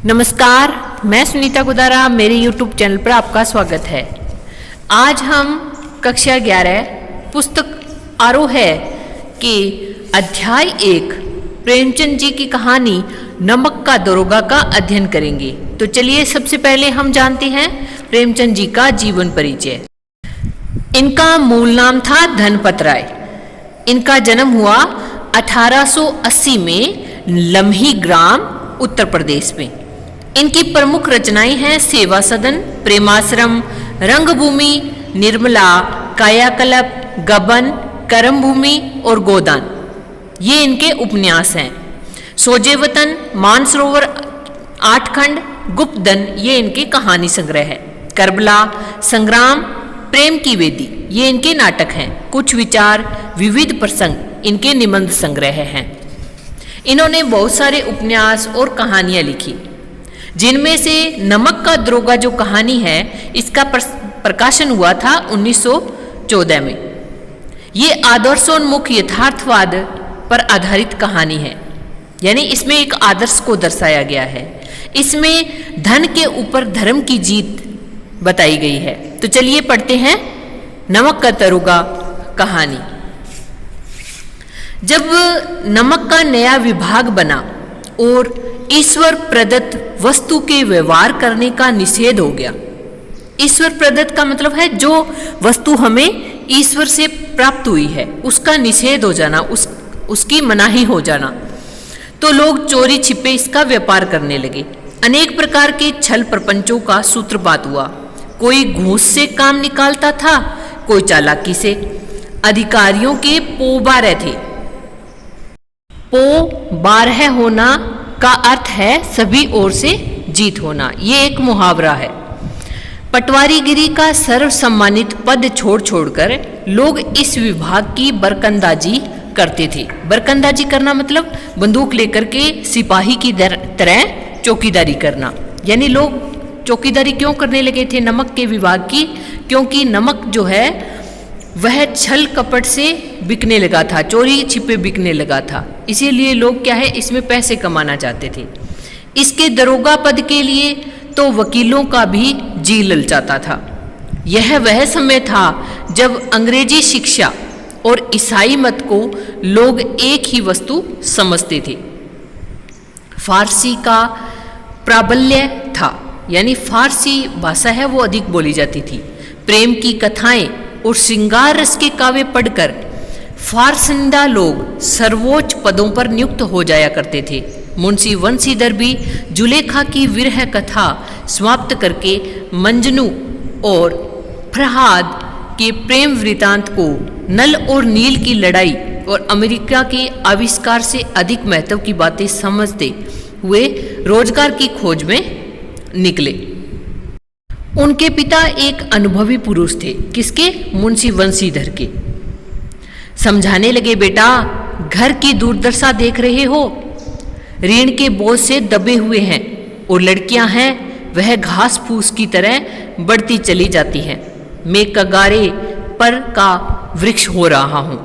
नमस्कार, मैं सुनीता गुदारा, मेरे YouTube चैनल पर आपका स्वागत है। आज हम कक्षा 11 पुस्तक आरोह है कि अध्याय 1 प्रेमचंद जी की कहानी नमक का दरोगा का अध्ययन करेंगे। तो चलिए सबसे पहले हम जानते हैं प्रेमचंद जी का जीवन परिचय। इनका मूल नाम था धनपत राय। इनका जन्म हुआ 1880 में लम्ही ग्राम उत्तर प्रदेश में। इनकी प्रमुख रचनाएं हैं सेवा सदन, प्रेमाश्रम, रंगभूमि, निर्मला, कायाकल्प, गबन, कर्मभूमि और गोदान। ये इनके उपन्यास हैं। सोजे वतन, मानसरोवर 8 खंड, गुप्तधन ये इनके कहानी संग्रह है। करबला, संग्राम, प्रेम की वेदी ये इनके नाटक हैं। कुछ विचार, विविध प्रसंग इनके निबंध संग्रह हैं। इन्होंने बहुत सारे उपन्यास और कहानियां लिखी, जिनमें से नमक का दरोगा जो कहानी है इसका प्रकाशन हुआ था 1914 में। ये आदर्शोन्मुख यथार्थवाद पर आधारित कहानी है, यानी इसमें एक आदर्श को दर्शाया गया है। इसमें धन के ऊपर धर्म की जीत बताई गई है। तो चलिए पढ़ते हैं नमक का दरोगा कहानी। जब नमक का नया विभाग बना और ईश्वर प्रदत्त वस्तु के व्यवहार करने का निषेध हो गया। ईश्वर प्रदत्त का मतलब है जो वस्तु हमें ईश्वर से प्राप्त हुई है उसका निषेध हो जाना, उसकी मनाही हो जाना, तो लोग चोरी छिपे इसका व्यापार करने लगे। अनेक प्रकार के छल प्रपंचों का सूत्रपात हुआ। कोई घूस से काम निकालता था, कोई चालाकी से। अधिकारियों के पो 12 थे। पो 12 होना का अर्थ है सभी ओर से जीत होना। ये एक मुहावरा है। पटवारीगिरी का सर्व सम्मानित पद छोड़ छोड़कर लोग इस विभाग की बरकंदाजी करते थे। बरकंदाजी करना मतलब बंदूक लेकर के सिपाही की तरह चौकीदारी करना। यानी लोग चौकीदारी क्यों करने लगे थे नमक के विभाग की? क्योंकि नमक जो है वह छल कपट से बिकने लगा था, चोरी छिपे बिकने लगा था। इसीलिए लोग क्या है इसमें पैसे कमाना चाहते थे। इसके दरोगा पद के लिए तो वकीलों का भी जी ललचाता था। यह वह समय था जब अंग्रेजी शिक्षा और ईसाई मत को लोग एक ही वस्तु समझते थे। फारसी का प्राबल्य था, यानी फारसी भाषा है वो अधिक बोली जाती थी। प्रेम की कथाएं और श्रृंगार रस के काव्य पढ़कर फारसिंदा लोग सर्वोच्च पदों पर नियुक्त हो जाया करते थे। मुंशी वंशीधर भी जुलेखा की विरह कथा समाप्त करके मंजनू और फरहाद के प्रेम वृतांत को, नल और नील की लड़ाई और अमेरिका के आविष्कार से अधिक महत्व की बातें समझते हुए रोजगार की खोज में निकले। उनके पिता एक अनुभवी पुरुष थे। किसके? मुंशी वंशीधर के। समझाने लगे, बेटा घर की दुर्दशा देख रहे हो, ऋण के बोझ से दबे हुए हैं और लड़कियां हैं वह घास फूस की तरह बढ़ती चली जाती हैं। मैं कगारे पर का वृक्ष हो रहा हूं,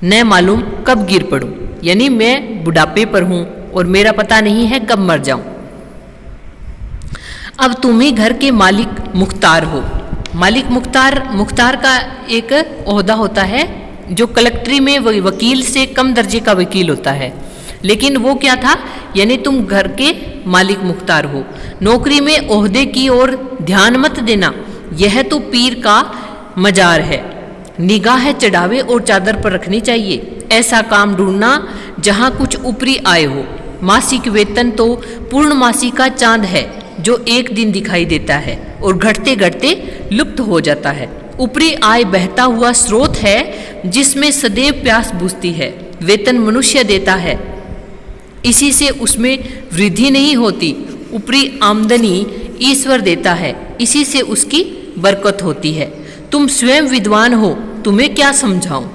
न मालूम कब गिर पड़ूं, यानी मैं बुढ़ापे पर हूं और मेरा पता नहीं है कब मर जाऊं। अब तुम ही घर के मालिक मुख्तार हो। मालिक मुख्तार का एक ओहदा होता है जो कलेक्ट्री में वकील से कम दर्जे का वकील होता है, लेकिन वो क्या था, यानी तुम घर के मालिक मुख्तार हो। नौकरी में ओहदे की ओर ध्यान मत देना, यह तो पीर का मजार है। निगाह चढ़ावे और चादर पर रखनी चाहिए। ऐसा काम ढूंढना जहां कुछ ऊपरी आय हो। मासिक वेतन तो पूर्णमासी का चांद है जो एक दिन दिखाई देता है और घटते घटते लुप्त हो जाता है। ऊपरी आय बहता हुआ स्रोत है जिसमें सदैव प्यास बुझती है। वेतन मनुष्य देता है, इसी से उसमें वृद्धि नहीं होती। ऊपरी आमदनी ईश्वर देता है, इसी से उसकी बरकत होती है। तुम स्वयं विद्वान हो, तुम्हें क्या समझाऊं?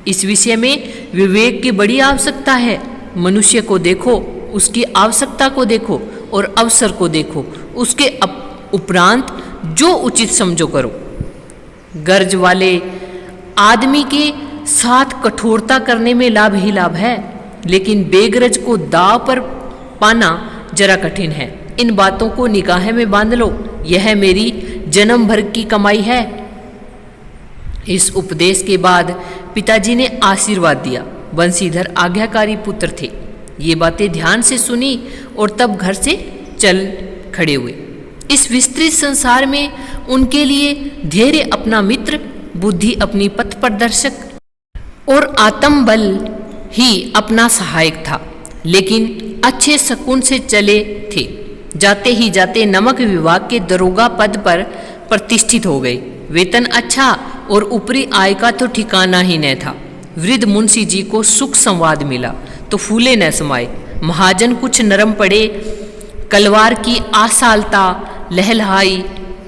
इस विषय में विवेक की बड़ी आवश्यकता है। मनुष्य को देखो, उसकी आवश्यकता को देखो और अवसर को देखो, उसके उपरांत जो उचित समझो करो। गर्ज वाले आदमी के साथ कठोरता करने में लाभ ही लाभ है, लेकिन बेगरज को दाव पर पाना जरा कठिन है। इन बातों को निगाह में बांध लो, यह मेरी जन्म भर की कमाई है। इस उपदेश के बाद पिताजी ने आशीर्वाद दिया। बंसीधर आज्ञाकारी पुत्र थे। ये बातें ध्यान से सुनी और तब घर से चल खड़े हुए। इस विस्तृत संसार में उनके लिए धैर्य अपना मित्र, बुद्धि अपनी पथ प्रदर्शक और आत्मबल ही अपना सहायक था। लेकिन अच्छे शकुन से चले थे। जाते ही जाते नमक विभाग के दरोगा पद पर प्रतिष्ठित हो गए। वेतन अच्छा और ऊपरी आय का तो ठिकाना ही न था। वृद्ध मुंशी जी को सुख संवाद मिला तो फूले न समाये। महाजन कुछ नरम पड़े। कलवार की आशालता लहलहाई।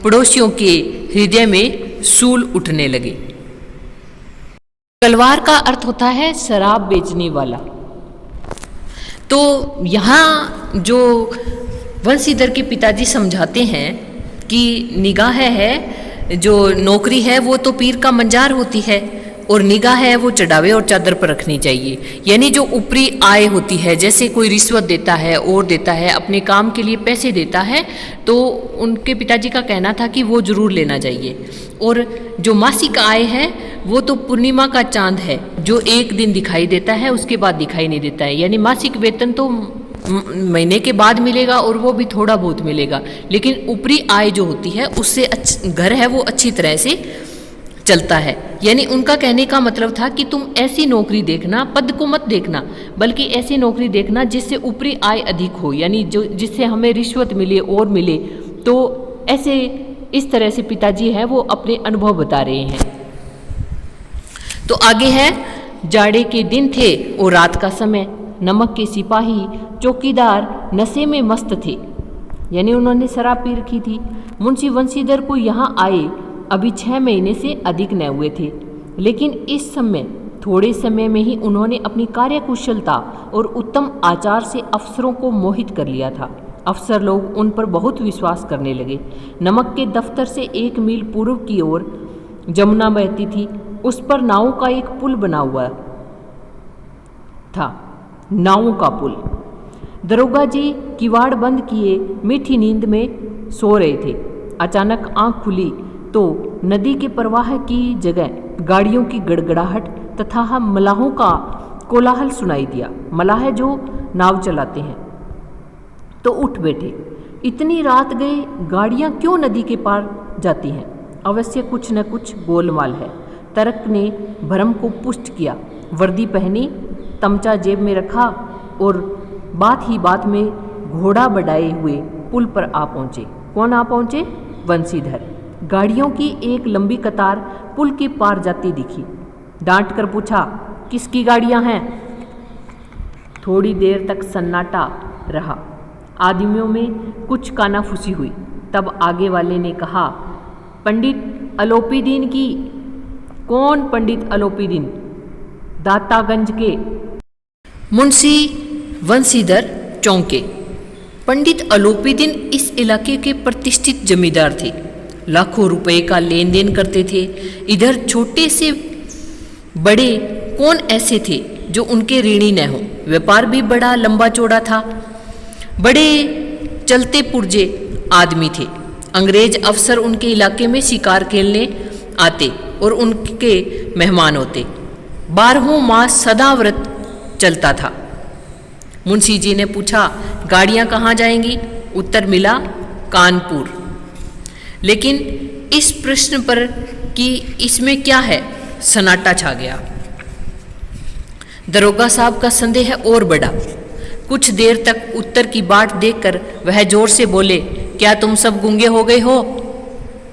पड़ोसियों के हृदय में सूल उठने लगे। कलवार का अर्थ होता है शराब बेचने वाला। तो यहाँ जो वंशीधर के पिताजी समझाते हैं कि निगाह है, जो नौकरी है वो तो पीर का मंजार होती है, और निगाह है वो चढ़ावे और चादर पर रखनी चाहिए। यानी जो ऊपरी आय होती है, जैसे कोई रिश्वत देता है और देता है, अपने काम के लिए पैसे देता है, तो उनके पिताजी का कहना था कि वो जरूर लेना चाहिए। और जो मासिक आय है वो तो पूर्णिमा का चांद है, जो एक दिन दिखाई देता है उसके बाद दिखाई नहीं देता है। यानी मासिक वेतन तो महीने के बाद मिलेगा और वो भी थोड़ा बहुत मिलेगा, लेकिन ऊपरी आय जो होती है उससे घर है वो अच्छी तरह से चलता है। यानी उनका कहने का मतलब था कि तुम ऐसी नौकरी देखना, पद को मत देखना, बल्कि ऐसी नौकरी देखना जिससे ऊपरी आय अधिक हो, यानी जो जिससे हमें रिश्वत मिले और मिले। तो ऐसे इस तरह से पिताजी है वो अपने अनुभव बता रहे हैं। तो आगे है, जाड़े के दिन थे और रात का समय। नमक के सिपाही चौकीदार नशे में मस्त थे, यानी उन्होंने शराब पी रखी थी। मुंशी वंशीधर को यहाँ आए अभी 6 महीने से अधिक न हुए थे, लेकिन इस समय थोड़े समय में ही उन्होंने अपनी कार्यकुशलता और उत्तम आचार से अफसरों को मोहित कर लिया था। अफसर लोग उन पर बहुत विश्वास करने लगे। नमक के दफ्तर से 1 मील पूर्व की ओर जमुना बहती थी। उस पर नावों का एक पुल बना हुआ था, नावों का पुल। दरोगा जी किवाड़ बंद किए मीठी नींद में सो रहे थे। अचानक आंख खुली तो नदी के प्रवाह की जगह गाड़ियों की गड़गड़ाहट तथा मलाहों का कोलाहल सुनाई दिया। मलाह जो नाव चलाते हैं तो उठ बैठे। इतनी रात गए गाड़ियां क्यों नदी के पार जाती हैं? अवश्य कुछ न कुछ गोलमाल है। तर्क ने भरम को पुष्ट किया। वर्दी पहनी, तमचा जेब में रखा और बात ही बात में घोड़ा बढ़ाए हुए पुल पर आ पहुंचे। कौन आ पहुंचे? वंशीधर। गाड़ियों की एक लंबी कतार पुल के पार जाती दिखी। डांट कर पूछा, किसकी गाड़ियां हैं? थोड़ी देर तक सन्नाटा रहा। आदमियों में कुछ कानाफूसी हुई। तब आगे वाले ने कहा, पंडित अलोपीदीन की। कौन पंडित अलोपीदीन? दातागंज के। मुंशी वंशीधर चौंके। पंडित अलोपीदीन इस इलाके के प्रतिष्ठित जमींदार थे। लाखों रुपए का लेन देन करते थे। इधर छोटे से बड़े कौन ऐसे थे जो उनके ऋणी न हो? व्यापार भी बड़ा लंबा चौड़ा था। बड़े चलते पुर्जे आदमी थे। अंग्रेज अफसर उनके इलाके में शिकार खेलने आते और उनके मेहमान होते। 12 मास सदाव्रत चलता था। मुंशी जी ने पूछा, गाड़ियां कहाँ जाएंगी? उत्तर मिला, कानपुर। लेकिन इस प्रश्न पर कि इसमें क्या है, सन्नाटा छा गया। दरोगा साहब का संदेह और बढ़ा। कुछ देर तक उत्तर की बाट देखकर वह जोर से बोले, क्या तुम सब गूंगे हो गए हो?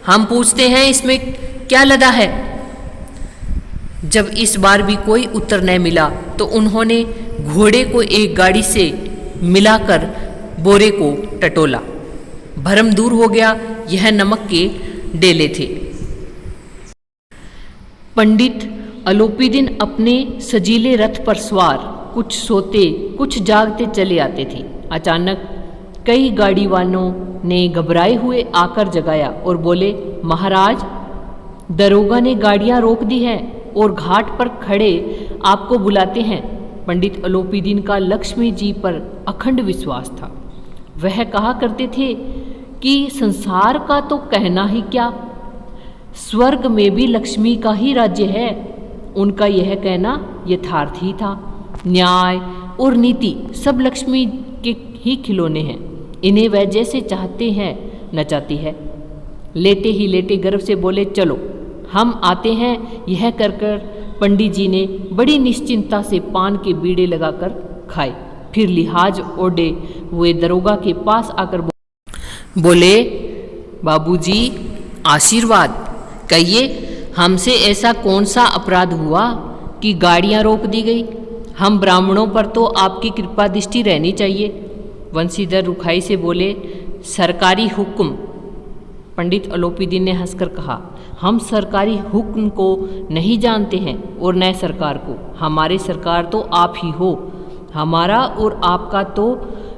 हम पूछते हैं इसमें क्या लदा है? जब इस बार भी कोई उत्तर न मिला तो उन्होंने घोड़े को एक गाड़ी से मिलाकर बोरे को टटोला। भरम दूर हो गया। यह नमक के डेले थे। पंडित अलोपीदीन अपने सजीले रथ पर सवार कुछ सोते कुछ जागते चले आते थे। अचानक कई गाड़ी वालों ने घबराए हुए आकर जगाया और बोले, महाराज, दरोगा ने गाड़ियां रोक दी हैं और घाट पर खड़े आपको बुलाते हैं। पंडित अलोपीदीन का लक्ष्मी जी पर अखंड विश्वास था। वह कहा करते थे कि संसार का तो कहना ही क्या, स्वर्ग में भी लक्ष्मी का ही राज्य है। उनका यह कहना यथार्थ ही था। न्याय और नीति सब लक्ष्मी के ही खिलौने हैं, इन्हें वह जैसे चाहते हैं नचाती है। लेटे ही लेटे गर्व से बोले, चलो हम आते हैं। यह कर पंडित जी ने बड़ी निश्चिंता से पान के बीड़े लगाकर खाए। फिर लिहाज ओढ़े हुए दरोगा के पास आकर बोले, बाबूजी आशीर्वाद, कहिए हमसे ऐसा कौन सा अपराध हुआ कि गाड़ियां रोक दी गई? हम ब्राह्मणों पर तो आपकी कृपा दृष्टि रहनी चाहिए। वंशीधर रुखाई से बोले, सरकारी हुक्म। पंडित अलोपीदीन ने हंसकर कहा, हम सरकारी हुक्म को नहीं जानते हैं और न सरकार को। हमारे सरकार तो आप ही हो। हमारा और आपका तो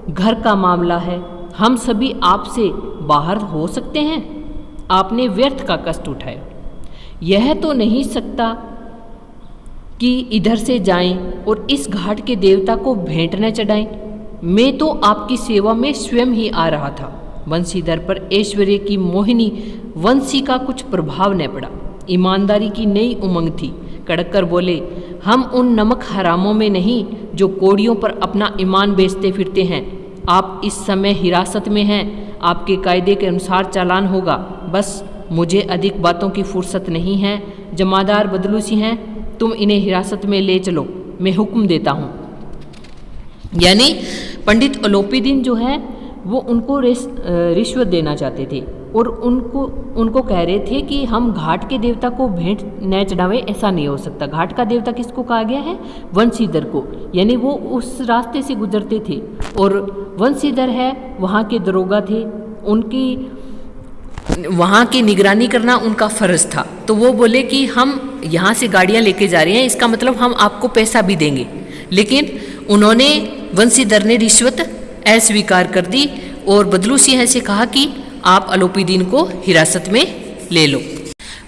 घर का मामला है। हम सभी आपसे बाहर हो सकते हैं। आपने व्यर्थ का कष्ट उठाया। यह तो नहीं सकता कि इधर से जाएं और इस घाट के देवता को भेंट न चढ़ाएं। मैं तो आपकी सेवा में स्वयं ही आ रहा था। वंशीधर पर ऐश्वर्य की मोहिनी वंशी का कुछ प्रभाव न पड़ा। ईमानदारी की नई उमंग थी। कड़क कर बोले, हम उन नमक हरामों में नहीं जो कोड़ियों पर अपना ईमान बेचते फिरते हैं। आप इस समय हिरासत में हैं। आपके कायदे के अनुसार चालान होगा। बस मुझे अधिक बातों की फुर्सत नहीं है। जमादार बदलूसी हैं, तुम इन्हें हिरासत में ले चलो, मैं हुक्म देता हूँ। यानी पंडित अलोपीदीन जो है वो उनको रिश्वत देना चाहते थे और उनको कह रहे थे कि हम घाट के देवता को भेंट न चढ़ावे, ऐसा नहीं हो सकता। घाट का देवता किसको कहा गया है? वंशीधर को। यानी वो उस रास्ते से गुजरते थे और वंशीधर है वहाँ के दरोगा थे, उनकी वहाँ की निगरानी करना उनका फ़र्ज था। तो वो बोले कि हम यहाँ से गाड़ियाँ लेके जा रहे हैं, इसका मतलब हम आपको पैसा भी देंगे। लेकिन उन्होंने वंशीधर ने रिश्वत अस्वीकार कर दी और बदलू सिंह से कहा कि आप अलोपीदीन को हिरासत में ले लो।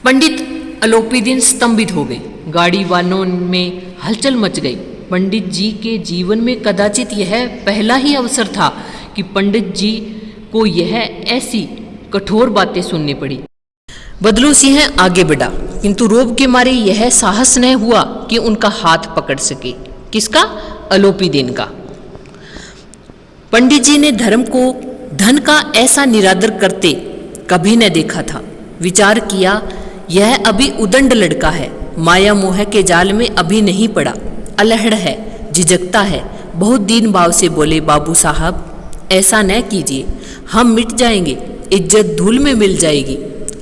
पंडित अलोपीदीन स्तंभित हो गए। गाड़ी वालों में हलचल मच गई। पंडित जी के जीवन में कदाचित यह पहला ही अवसर था कि पंडित जी को यह ऐसी कठोर बातें सुननी पड़ी। बदलू सिंह आगे बढ़ा, किंतु रोब के मारे यह साहस न हुआ कि उनका हाथ पकड़ सके। किसका? अलोपीदीन का। पंडित जी ने धर्म को धन का ऐसा निरादर करते कभी न देखा था। विचार किया, यह अभी उदंड लड़का है, माया मोह के जाल में अभी नहीं पड़ा, अलहड़ है, झिझकता है। बहुत दीन भाव से बोले, बाबू साहब ऐसा न कीजिए, हम मिट जाएंगे, इज्जत धूल में मिल जाएगी।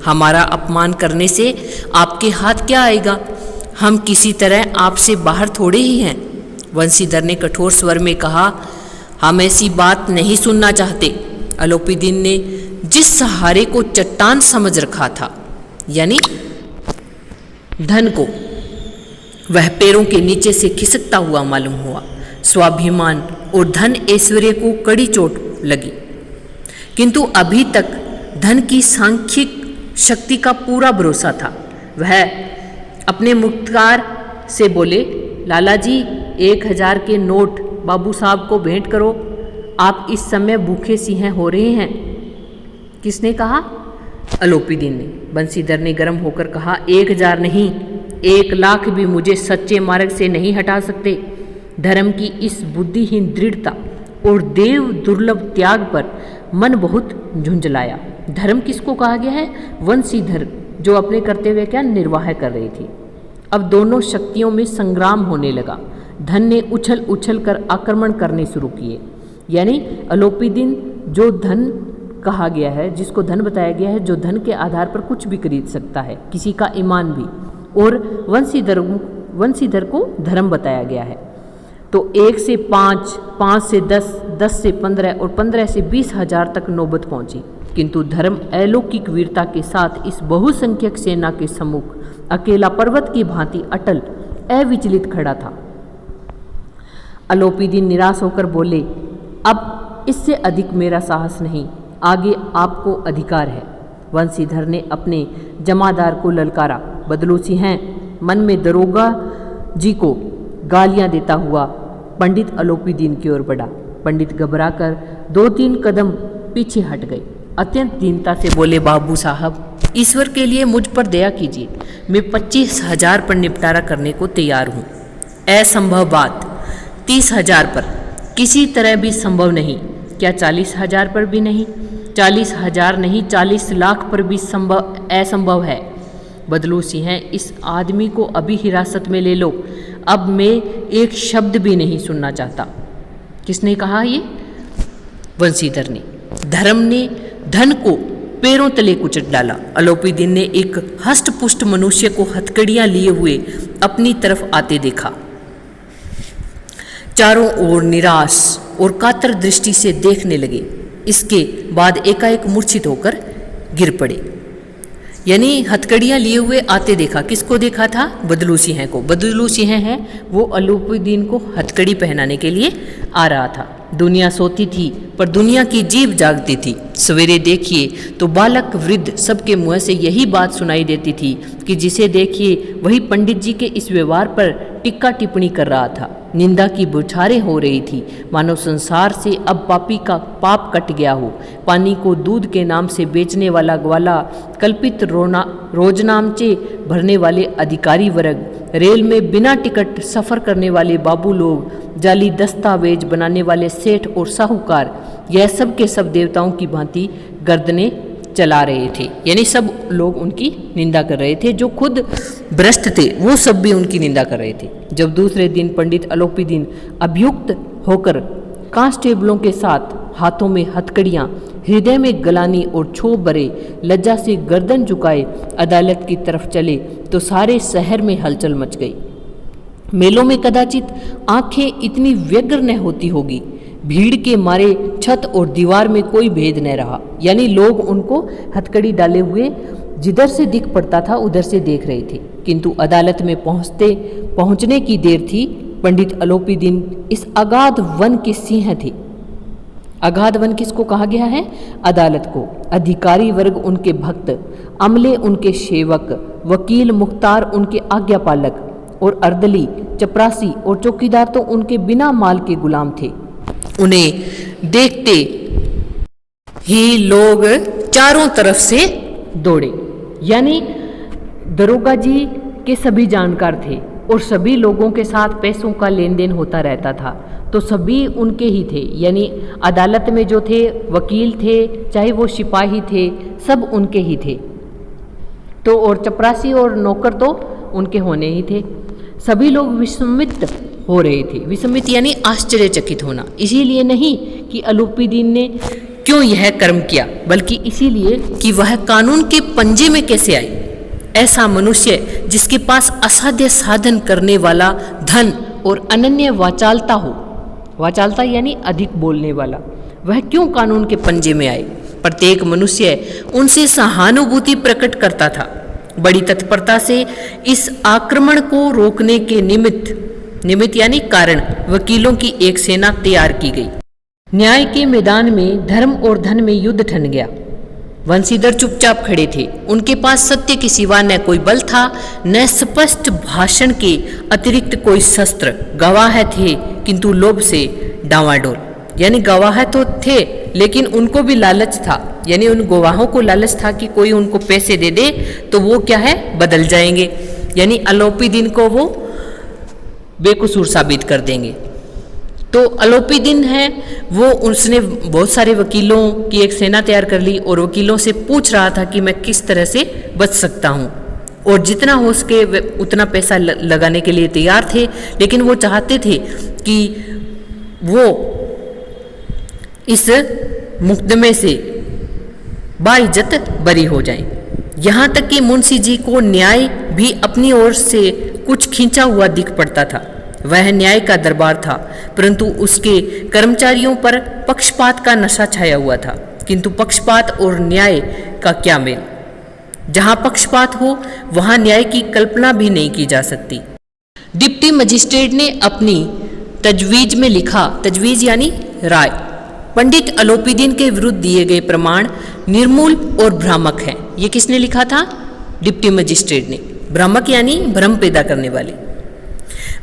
हमारा अपमान करने से आपके हाथ क्या आएगा? हम किसी तरह आपसे बाहर थोड़े ही हैं। वंशीधर ने कठोर स्वर में कहा, हम ऐसी बात नहीं सुनना चाहते। अलोपीदीन ने जिस सहारे को चट्टान समझ रखा था, यानी धन को, वह पैरों के नीचे से खिसकता हुआ मालूम हुआ। स्वाभिमान और धन ऐश्वर्य को कड़ी चोट लगी, किंतु अभी तक धन की सांख्यिक शक्ति का पूरा भरोसा था। वह अपने मुख्तार से बोले, लाला जी 1000 के नोट बाबू साहब को भेंट करो, आप इस समय भूखे सिंह हो रहे हैं। किसने कहा? अलोपीदीन ने। बंशीधर ने गर्म होकर कहा, 1000 नहीं, 1,00,000 भी मुझे सच्चे मार्ग से नहीं हटा सकते। धर्म की इस बुद्धिहीन दृढ़ता और देव दुर्लभ त्याग पर मन बहुत झुंझलाया। धर्म किसको कहा गया है? वंशीधर, जो अपने कर्तव्य क्या निर्वाह कर रही थी। अब दोनों शक्तियों में संग्राम होने लगा। धन ने उछल उछल कर आक्रमण करने शुरू किए। यानी अलोपीदीन, जो धन कहा गया है, जिसको धन बताया गया है, जो धन के आधार पर कुछ भी खरीद सकता है, किसी का ईमान भी, और वंशीधर को धर्म बताया गया है। तो 1 से 5, 5 से 10, 10 से 15 और 15 से 20,000 तक नौबत पहुंची। किंतु धर्म अलौकिक वीरता के साथ इस बहुसंख्यक सेना के सम्मुख अकेला पर्वत की भांति अटल अविचलित खड़ा था। अलोपीदीन निराश होकर बोले, अब इससे अधिक मेरा साहस नहीं, आगे आपको अधिकार है। वंशीधर ने अपने जमादार को ललकारा। बदलू सिंह मन में दरोगा जी को गालियां देता हुआ पंडित अलोपीदीन की ओर बढ़ा। पंडित घबराकर 2-3 कदम पीछे हट गए। अत्यंत दीनता से बोले, बाबू साहब, ईश्वर के लिए मुझ पर दया कीजिए, मैं 25,000 पर निपटारा करने को तैयार हूँ। असंभव बात, 30,000 पर किसी तरह भी संभव नहीं। क्या 40,000 पर भी नहीं? 40,000 नहीं, 40 लाख पर भी असंभव है। बदलू सिंह, इस आदमी को अभी हिरासत में ले लो, अब मैं एक शब्द भी नहीं सुनना चाहता। किसने कहा ये? वंशीधर ने। धर्म ने धन को पैरों तले कुचल डाला। अलोपीदीन ने एक हष्ट पुष्ट मनुष्य को हथकड़ियां लिए हुए अपनी तरफ आते देखा। चारों ओर निराश और कातर दृष्टि से देखने लगे। इसके बाद एकाएक मूर्छित होकर गिर पड़े। यानी हथकड़ियां लिए हुए आते देखा। किसको देखा था? बदलू सिंह को। बदलू सिंह है वो अलोपीदीन को हथकड़ी पहनाने के लिए आ रहा था। दुनिया सोती थी पर दुनिया की जीभ जागती थी। सवेरे देखिए तो बालक वृद्ध सबके मुंह से यही बात सुनाई देती थी कि जिसे देखिए वही पंडित जी के इस व्यवहार पर टिक्का टिप्पणी कर रहा था। निंदा की बौछारें हो रही थी, मानो संसार से अब पापी का पाप कट गया हो। पानी को दूध के नाम से बेचने वाला ग्वाला, कल्पित रोजनामचे भरने वाले अधिकारी वर्ग, रेल में बिना टिकट सफ़र करने वाले बाबू लोग, जाली दस्तावेज बनाने वाले सेठ और साहूकार, यह सब के सब देवताओं की भांति गर्दनें चला रहे थे। यानी सब लोग उनकी निंदा कर रहे थे। जो खुद भ्रष्ट थे वो सब भी उनकी निंदा कर रहे थे। जब दूसरे दिन पंडित अलोपीदीन अभियुक्त होकर कांस्टेबलों के साथ हाथों में हथकड़ियां, हृदय में गलानी और क्षोभ भरे लज्जा से गर्दन झुकाए अदालत की तरफ चले तो सारे शहर में हलचल मच गई। मेलों में कदाचित आंखें इतनी व्यग्र न होती होगी। भीड़ के मारे छत और दीवार में कोई भेद न रहा। यानी लोग उनको हथकड़ी डाले हुए जिधर से दिख पड़ता था उधर से देख रहे थे। किंतु अदालत में पहुंचने की देर थी। पंडित अलोपीदीन इस अगाध वन के सिंह थे। अगाध वन किसको कहा गया है? अदालत को। अधिकारी वर्ग उनके भक्त, अमले उनके सेवक, वकील मुख्तार उनके आज्ञापालक और अर्दली, चपरासी और चौकीदार तो उनके बिना माल के गुलाम थे। उन्हें देखते ही लोग चारों तरफ से दौड़े। यानी दरोगा जी के सभी जानकार थे और सभी लोगों के साथ पैसों का लेन देन होता रहता था, तो सभी उनके ही थे। यानी अदालत में जो थे, वकील थे, चाहे वो सिपाही थे, सब उनके ही थे। तो और चपरासी और नौकर तो उनके होने ही थे। सभी लोग विस्मित हो रहे थे। विस्मित यानी आश्चर्यचकित होना। इसीलिए नहीं कि अलोपीदीन ने क्यों यह कर्म किया, बल्कि इसीलिए कि वह कानून के पंजे में कैसे आए। ऐसा मनुष्य जिसके पास असाध्य साधन करने वाला धन और अनन्य वाचालता हो, वाचालता यानी अधिक बोलने वाला, वह क्यों कानून के पंजे में आए। प्रत्येक मनुष्य उनसे सहानुभूति प्रकट करता था। बड़ी तत्परता से इस आक्रमण को रोकने के निमित्त यानी कारण वकीलों की एक सेना तैयार की गई। न्याय के मैदान में धर्म और धन में युद्ध ठन गया। वंशीधर चुपचाप खड़े थे। उनके पास सत्य के सिवा न कोई बल था, न स्पष्ट भाषण के अतिरिक्त कोई शस्त्र। गवाह थे किंतु लोभ से डांवाडोल। यानी गवाह तो थे लेकिन उनको भी लालच था। यानी उन गवाहों को लालच था कि कोई उनको पैसे दे दे तो वो क्या है, बदल जाएंगे। यानी अलोपीदीन को वो बेकसूर साबित कर देंगे। तो अलोपीदीन है वो, उसने बहुत सारे वकीलों की एक सेना तैयार कर ली और वकीलों से पूछ रहा था कि मैं किस तरह से बच सकता हूँ, और जितना हो सके उतना पैसा लगाने के लिए तैयार थे। लेकिन वो चाहते थे कि वो इस मुकदमे से बाइज्जत बरी हो जाएं। यहाँ तक कि मुंशी जी को न्याय भी अपनी ओर से कुछ खींचा हुआ दिख पड़ता था। वह न्याय का दरबार था, परंतु उसके कर्मचारियों पर पक्षपात का नशा छाया हुआ था। किंतु पक्षपात और न्याय का क्या मेल? जहाँ पक्षपात हो वहाँ न्याय की कल्पना भी नहीं की जा सकती। डिप्टी मजिस्ट्रेट ने अपनी तजवीज में लिखा, तजवीज यानी राय, पंडित अलोपीदीन के विरुद्ध दिए गए प्रमाण निर्मूल और भ्रामक हैं। ये किसने लिखा था? डिप्टी मजिस्ट्रेट ने। भ्रामक यानी भ्रम पैदा करने वाले।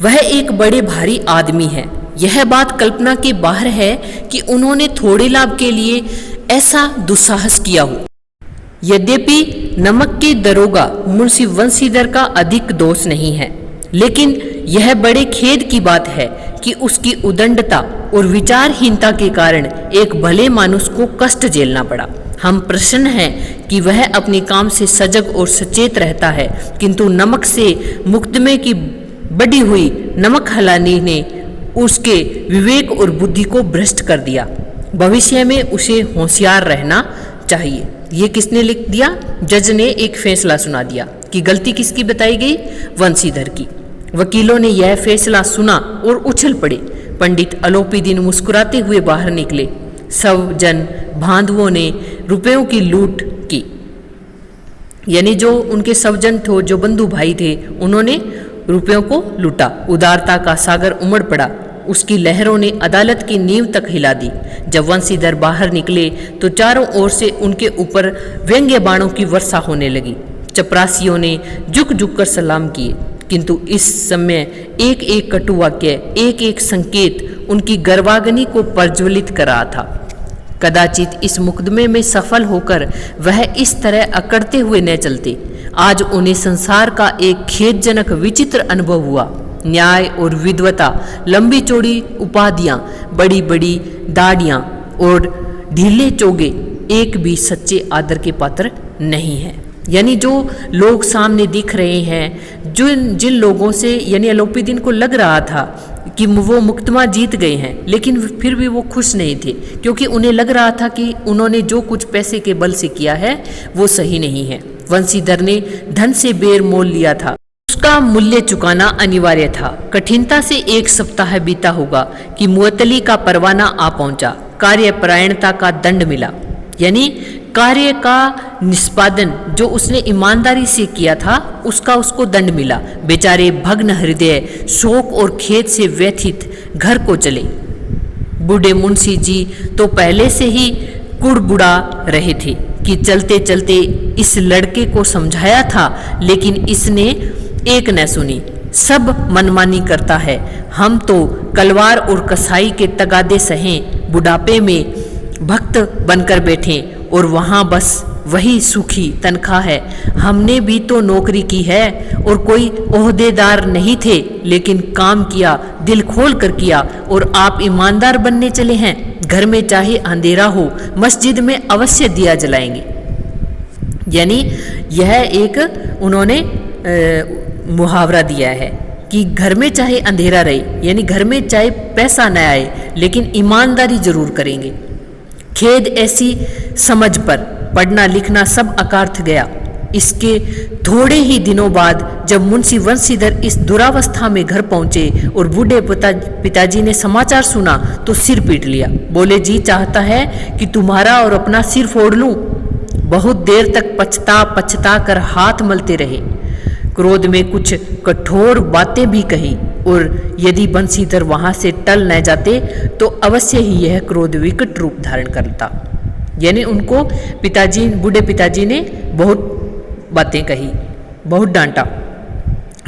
वह एक बड़े भारी आदमी है, यह बात कल्पना के बाहर है कि उन्होंने थोड़े लाभ के लिए ऐसा दुस्साहस किया हो। यद्यपि नमक के दरोगा मुंशी वंशीधर का अधिक दोष नहीं है, लेकिन यह बड़े खेद की बात है कि उसकी उदंडता और विचारहीनता के कारण एक भले मानुष को कष्ट झेलना पड़ा। हम प्रसन्न हैं कि वह अपने काम से सजग और सचेत रहता है, किंतु नमक से मुकदमे की बढ़ी हुई नमक हलानी ने उसके विवेक और बुद्धि को भ्रष्ट कर दिया। भविष्य में उसे होशियार रहना चाहिए। ये किसने लिख दिया? जज ने एक फैसला सुना दिया कि गलती किसकी बताई गई? वंशीधर की। वकीलों ने यह फैसला सुना और उछल पड़े। पंडित अलोपीदीन मुस्कुराते हुए बाहर निकले। सब जन भांधुओं ने रुपयों की लूट की, यानी जो उनके सवजन थे, जो बंधु भाई थे, उन्होंने रुपयों को लूटा। उदारता का सागर उमड़ पड़ा। उसकी लहरों ने अदालत की नींव तक हिला दी। जब वंशीधर बाहर निकले तो चारों ओर से उनके ऊपर व्यंग्य बाणों की वर्षा होने लगी। चपरासियों ने झुक झुक कर सलाम किए, किंतु इस समय एक एक कटु वाक्य, एक एक संकेत उनकी गर्वाग्नि को प्रज्वलित कर रहा था। कदाचित इस मुकदमे में सफल होकर वह इस तरह अकड़ते हुए न चलते। आज उन्हें संसार का एक खेदजनक विचित्र अनुभव हुआ। न्याय और विद्वता, लंबी चौड़ी उपाधियां, बड़ी बड़ी दाढ़ियां और ढीले चोगे एक भी सच्चे आदर के पात्र नहीं है। यानी जो लोग सामने दिख रहे हैं, जिन लोगों से यानी अलोपीदीन को लग रहा था कि वो मुकदमा जीत गए हैं, लेकिन फिर भी वो खुश नहीं थे, क्योंकि उन्हें लग रहा था कि उन्होंने जो कुछ पैसे के बल से किया है वो सही नहीं है। वंशीधर ने धन से बेर मोल लिया था, उसका मूल्य चुकाना अनिवार्य था। कठिनता से एक सप्ताह बीता होगा कि मुअत्तली का परवाना आ पहुंचा। कार्यपरायणता का दंड मिला, यानी कार्य का निष्पादन जो उसने ईमानदारी से किया था उसका उसको दंड मिला। बेचारे भग्न हृदय, शोक और खेद से व्यथित घर को चले। बूढ़े मुंशी जी तो पहले से ही कुड़बुड़ा रहे थे कि चलते चलते इस लड़के को समझाया था, लेकिन इसने एक न सुनी। सब मनमानी करता है। हम तो कलवार और कसाई के तगादे सहें बुढ़ापे में भक्त बनकर बैठे और वहाँ बस वही सूखी तनख्वाह है। हमने भी तो नौकरी की है और कोई ओहदेदार नहीं थे, लेकिन काम किया, दिल खोल कर किया, और आप ईमानदार बनने चले हैं। घर में चाहे अंधेरा हो, मस्जिद में अवश्य दिया जलाएंगे। यानी यह एक उन्होंने मुहावरा दिया है कि घर में चाहे अंधेरा रहे, यानी घर में चाहे पैसा न आए, लेकिन ईमानदारी जरूर करेंगे। खेद ऐसी समझ पर पढ़ना लिखना सब अकार्थ गया। इसके थोड़े ही दिनों बाद जब मुंशी वंशीधर इस दुरावस्था में घर पहुंचे और बूढ़े पिताजी ने समाचार सुना तो सिर पीट लिया। बोले, जी चाहता है कि तुम्हारा और अपना सिर फोड़ लूं। बहुत देर तक पछता कर हाथ मलते रहे। क्रोध में कुछ कठोर बातें भी कही, और यदि बंशीधर वहां से टल न जाते तो अवश्य ही यह क्रोध विकट रूप धारण करता। यानी उनको बूढ़े पिताजी ने बहुत बातें कही, बहुत डांटा।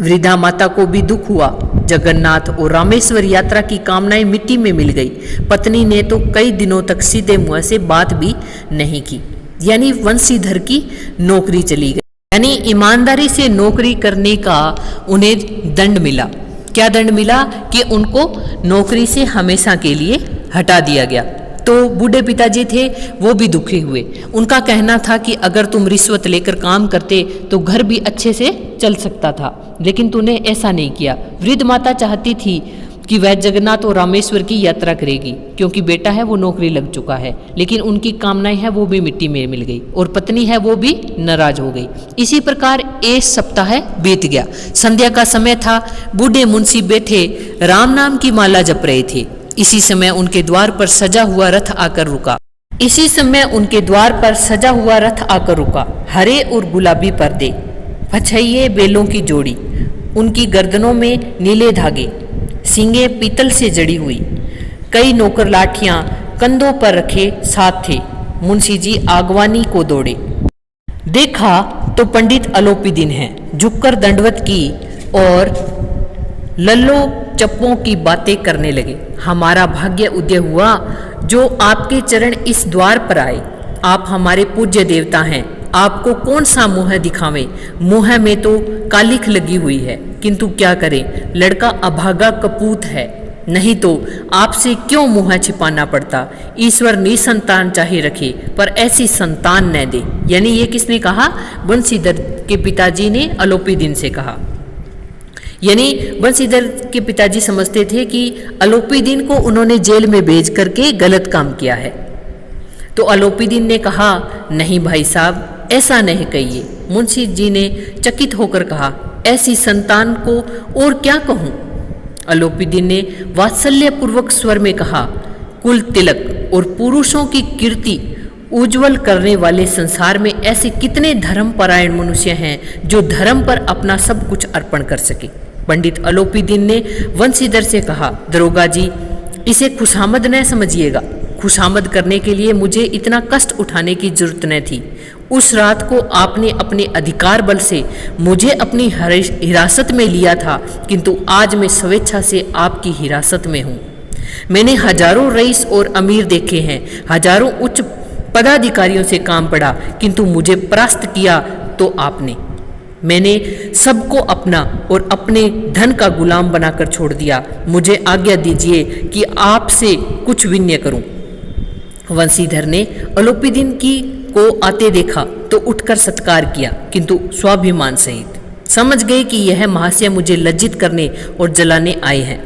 वृद्धा माता को भी दुख हुआ। जगन्नाथ और रामेश्वर यात्रा की कामनाएं मिट्टी में मिल गई। पत्नी ने तो कई दिनों तक सीधे मुंह से बात भी नहीं की। यानी वंशीधर की नौकरी चली गई। यानी ईमानदारी से नौकरी करने का उन्हें दंड मिला। क्या दंड मिला? कि उनको नौकरी से हमेशा के लिए हटा दिया गया। तो बूढ़े पिताजी थे, वो भी दुखी हुए। उनका कहना था कि अगर तुम रिश्वत लेकर काम करते तो घर भी अच्छे से चल सकता था, लेकिन तूने ऐसा नहीं किया। वृद्ध माता चाहती थी कि वह जगन्नाथ और रामेश्वर की यात्रा करेगी, क्योंकि बेटा है वो नौकरी लग चुका है, लेकिन उनकी कामनाएं हैं वो भी मिट्टी में मिल गई, और पत्नी है वो भी नाराज हो गई। इसी प्रकार एक सप्ताह बीत गया। संध्या का समय था। बूढ़े मुंशी बैठे राम नाम की माला जप रहे थे। इसी समय उनके द्वार पर सजा हुआ रथ आकर रुका। हरे और गुलाबी पर्दे, पछइये बेलों की जोड़ी, उनकी गर्दनों में नीले धागे, सींगे पीतल से जड़ी हुई, कई नौकर लाठियां कंधों पर रखे साथ थे। मुंशी जी आगवानी को दौड़े। देखा तो पंडित अलोपीदीन हैं। झुककर दंडवत की और लल्लो चप्पों की बातें करने लगे। हमारा भाग्य उदय हुआ जो आपके चरण इस द्वार पर आए। आप हमारे पूज्य देवता हैं, आपको कौन सा मुँह दिखावें। मुँह में तो कालिख लगी हुई है, किंतु क्या करें, लड़का अभागा कपूत है, नहीं तो आपसे क्यों मुँह छिपाना पड़ता। ईश्वर निसंतान चाहे रखे, पर ऐसी संतान न दे। यानी ये किसने कहा? बंसीधर के पिताजी ने अलोपीदीन से कहा। यानी बंसीधर के पिताजी समझते थे कि अलोपीदीन को उन्होंने जेल में भेज करके गलत काम किया है। तो अलोपीदीन ने कहा, नहीं भाई साहब, ऐसा नहीं कहिए। मुंशी जी ने चकित होकर कहा, ऐसी संतान को और क्या कहूँ। अलोपीदीन ने वात्सल्यपूर्वक स्वर में कहा, कुल तिलक और पुरुषों की कीर्ति उज्जवल करने वाले संसार में ऐसे कितने धर्मपरायण मनुष्य हैं जो धर्म पर अपना सब कुछ अर्पण कर सके। पंडित अलोपीदीन ने वंशीधर से कहा, दरोगा जी, इसे खुशामद न समझिएगा। खुशामद करने के लिए मुझे इतना कष्ट उठाने की जरूरत न थी। उस रात को आपने अपने अधिकार बल से मुझे अपनी हिरासत में लिया था, किंतु आज मैं स्वेच्छा से आपकी हिरासत में हूँ। मैंने हजारों रईस और अमीर देखे हैं, हजारों उच्च पदाधिकारियों से काम पड़ा, किंतु मुझे परास्त किया तो आपने। मैंने सबको अपना और अपने धन का गुलाम बनाकर छोड़ दिया। मुझे आज्ञा दीजिए कि आपसे कुछ विनय करूं। वंशीधर ने अलोपीदीन की को आते देखा तो उठकर सत्कार किया, किंतु स्वाभिमान सहित। समझ गए कि यह महाशय मुझे लज्जित करने और जलाने आए हैं।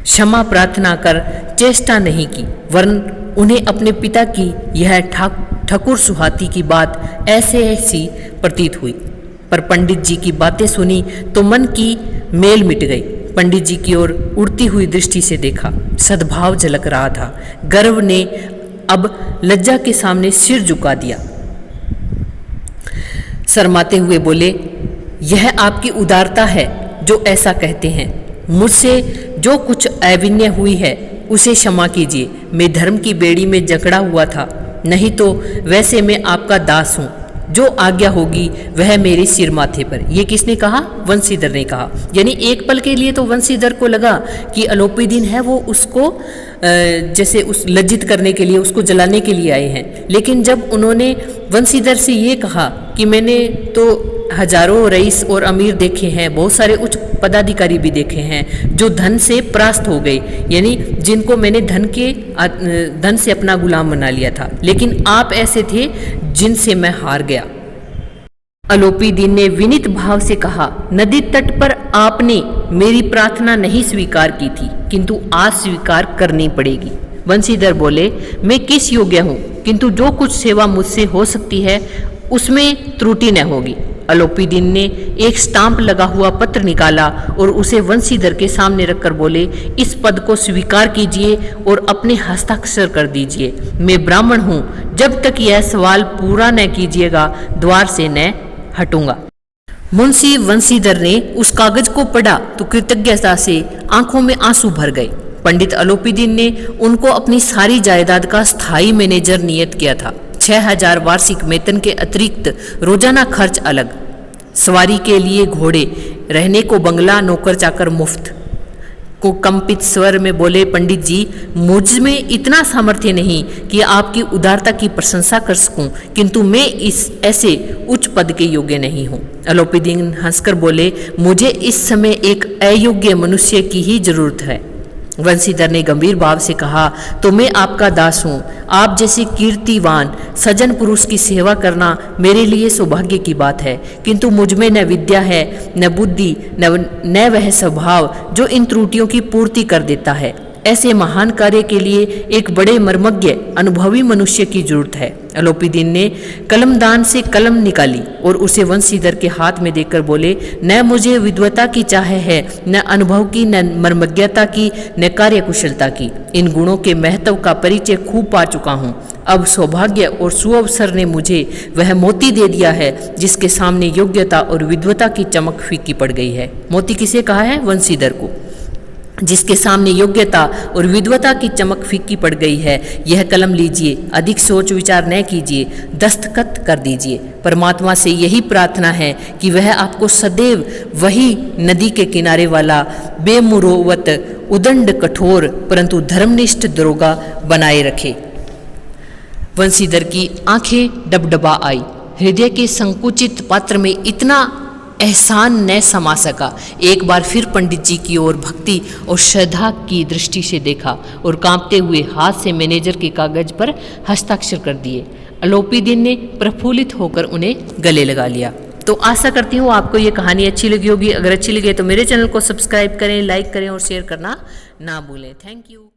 क्षमा प्रार्थना कर चेष्टा नहीं की, वरन उन्हें अपने पिता की यह ठकुर सुहाती की बात ऐसी प्रतीत हुई। पर पंडित जी की बातें सुनी तो मन की मेल मिट गई। पंडित जी की ओर उड़ती हुई दृष्टि से देखा, सद्भाव झलक रहा था। गर्व ने अब लज्जा के सामने सिर झुका दिया। शर्माते हुए बोले, यह आपकी उदारता है जो ऐसा कहते हैं। मुझसे जो कुछ अविन्य हुई है उसे क्षमा कीजिए। मैं धर्म की बेड़ी में जकड़ा हुआ था, नहीं तो वैसे मैं आपका दास हूँ। जो आज्ञा होगी वह मेरे सिर माथे पर। ये किसने कहा? वंशीधर ने कहा। यानी एक पल के लिए तो वंशीधर को लगा कि अलोपीदीन है वो उसको जैसे उस लज्जित करने के लिए, उसको जलाने के लिए आए हैं। लेकिन जब उन्होंने वंशीधर से ये कहा कि मैंने तो हजारों रईस और अमीर देखे हैं, बहुत सारे उच्च पदाधिकारी भी देखे हैं जो धन से परास्त हो गए, यानी जिनको मैंने धन से अपना गुलाम बना लिया था, लेकिन आप ऐसे थे जिनसे मैं हार गया। अलोपीदीन ने विनीत भाव से कहा, नदी तट पर आपने मेरी प्रार्थना नहीं स्वीकार की थी, किंतु आज स्वीकार करनी पड़ेगी। वंशीधर बोले, मैं किस योग्य हूँ, किंतु जो कुछ सेवा मुझसे हो सकती है उसमें त्रुटि न होगी। अलोपीदीन ने एक स्टाम्प लगा हुआ पत्र निकाला और उसे वंशीधर के सामने रखकर बोले, इस पद को स्वीकार कीजिए और अपने हस्ताक्षर कर दीजिए। मैं ब्राह्मण हूँ, जब तक यह सवाल पूरा न कीजिएगा द्वार से न हटूंगा। मुंशी वंशीधर ने उस कागज को पढ़ा तो कृतज्ञता से आंखों में आंसू भर गए। पंडित अलोपीदीन ने उनको अपनी सारी जायदाद का स्थायी मैनेजर नियत किया था। 6000 वार्षिक वेतन के अतिरिक्त रोजाना खर्च अलग, सवारी के लिए घोड़े, रहने को बंगला, नौकर चाकर मुफ्त। को कंपित स्वर में बोले, पंडित जी, मुझ में इतना सामर्थ्य नहीं कि आपकी उदारता की प्रशंसा कर सकूं, किंतु मैं इस ऐसे उच्च पद के योग्य नहीं हूं। अलोपीदीन हंसकर बोले, मुझे इस समय एक अयोग्य मनुष्य की ही जरूरत है। वंशीधर ने गंभीर भाव से कहा, तो मैं आपका दास हूँ। आप जैसे कीर्तिवान सज्जन पुरुष की सेवा करना मेरे लिए सौभाग्य की बात है, किंतु मुझ में न विद्या है, न बुद्धि, न वह स्वभाव जो इन त्रुटियों की पूर्ति कर देता है। ऐसे महान कार्य के लिए एक बड़े मर्मज्ञ अनुभवी मनुष्य की जरूरत है। अलोपीदीन ने कलमदान से कलम निकाली और उसे वंशीधर के हाथ में देकर बोले, न मुझे विद्वता की चाह है, न अनुभव की, न मर्मज्ञता की, न कार्यकुशलता की। इन गुणों के महत्व का परिचय खूब पा चुका हूँ। अब सौभाग्य और सुअवसर ने मुझे वह मोती दे दिया है जिसके सामने योग्यता और विद्वता की चमक फीकी पड़ गई है। मोती किसे कहा है? वंशीधर को। जिसके सामने योग्यता और विद्वता की चमक फीकी पड़ गई है, यह कलम लीजिए, अधिक सोच विचार न कीजिए, दस्तखत कर दीजिए। परमात्मा से यही प्रार्थना है कि वह आपको सदैव वही नदी के किनारे वाला बेमुरोवत, उदंड, कठोर परंतु धर्मनिष्ठ दरोगा बनाए रखे। वंशीधर की आंखें डबडबा आई। हृदय के संकुचित पात्र में इतना एहसान न समा सका। एक बार फिर पंडित जी की ओर भक्ति और श्रद्धा की दृष्टि से देखा और कांपते हुए हाथ से मैनेजर के कागज पर हस्ताक्षर कर दिए। अलोपीदीन ने प्रफुल्लित होकर उन्हें गले लगा लिया। तो आशा करती हूँ आपको ये कहानी अच्छी लगी होगी। अगर अच्छी लगी तो मेरे चैनल को सब्सक्राइब करें, लाइक करें और शेयर करना ना भूलें। Thank you.